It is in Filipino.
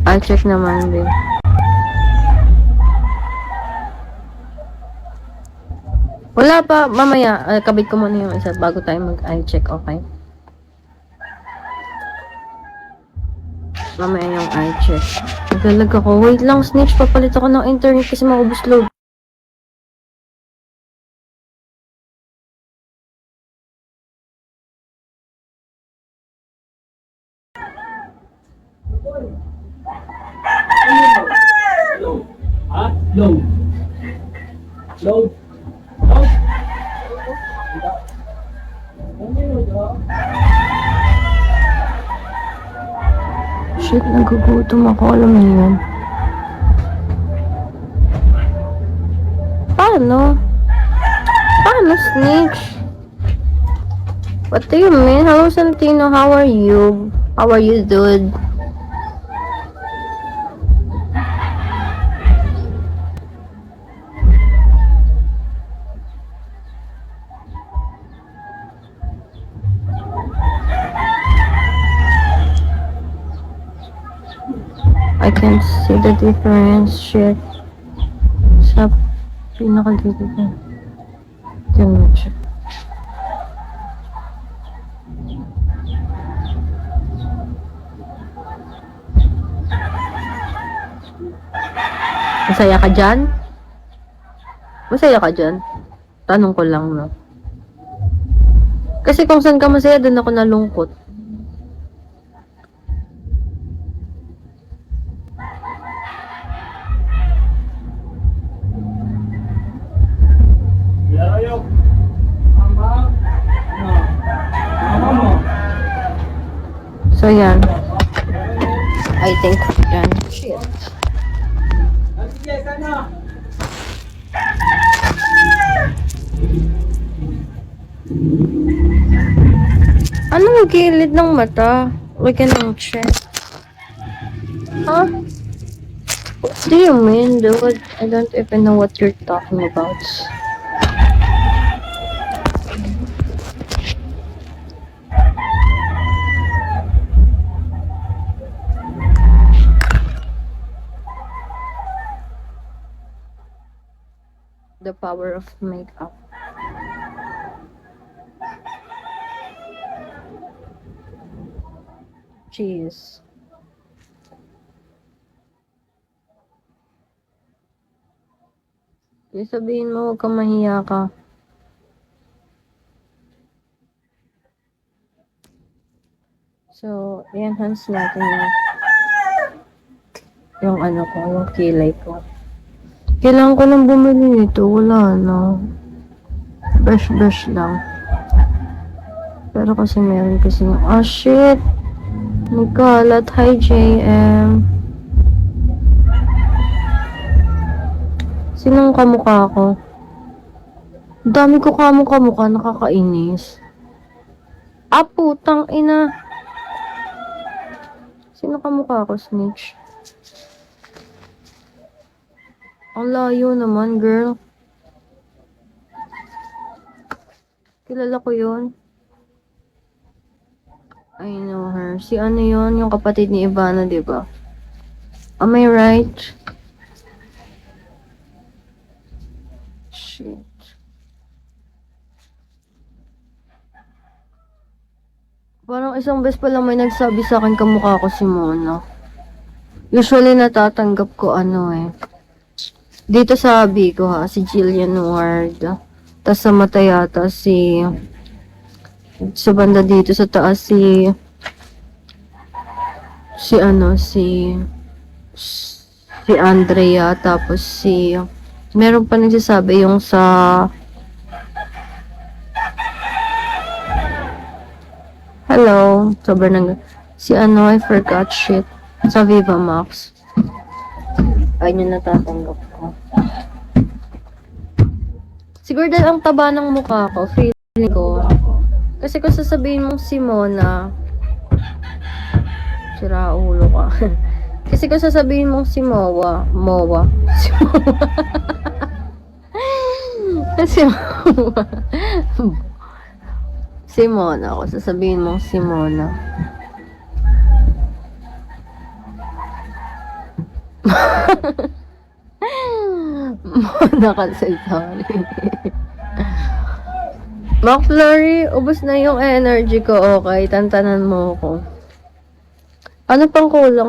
I'll check naman din. Wala pa, mamaya. Kabit ko muna yung isa bago tayo mag-eye check, okay? Mamaya yung eye check. Nagalag ako. Wait lang, snitch. Papalit ako ng internet kasi maubos load. Ha? Load. Load. Shit, nagugutom ako. Alam niyo yun. Paano? Paano, snitch? What do you mean? Hello, Santino. How are you? How are you, dude? I can't see the difference. Shit. Sa pinaka-dito ko. Tingnan siya. Masaya ka dyan? Masaya ka dyan? Tanong ko lang, no? Kasi kung saan ka masaya, doon ako nalungkot. Yayo. Mama. Ano? Mama mo. So, yan. I think yan. Shit. Sige, sana. Anong gilid ng mata? We can check. Huh? What do you mean, dude? I don't even know what you're talking about. The power of makeup. Jeez. Kaya sabihin mo, huwag kang mahiya ka. So, i-enhance natin yung ano ko, yung kilay ko. Kailangan ko lang bumili nito. Wala na. Brush lang. Pero kasi meron kasi yung, oh shit! Nagkalat. Hi, JM. Sinong kamukha ko? Dami ko kamukha, nakakainis. Ah, putang ina. Sino kamukha ko, snitch? Ang layo naman, girl. Kilala ko yun. I know her. Si ano yun? Yung kapatid ni Ivana, diba? Am I right? Shit. Parang isang beses pa lang may nagsabi sa akin kamukha ko si Mona. Usually natatanggap ko ano eh. Dito sa Bigo ha, si Jillian Ward. Tapos sa mata yata sa banda dito sa taas si Andrea. Tapos meron pa nagsasabi yung hello, sobrang I forgot shit. Sa Viva Max. Ayun yung natatanggap ko. Siguro dahil ang taba ng mukha ko, feeling ko. Kasi kung sasabihin mong si Mona, sira ulo ka. Kasi kung sasabihin mong si Mowa, si Mowa. Si Mona, kung sasabihin mong si Mona. Muna kasi, sorry. McFlurry, ubos na yung energy ko, okay? Tantanan mo ko. Ano pang kulang?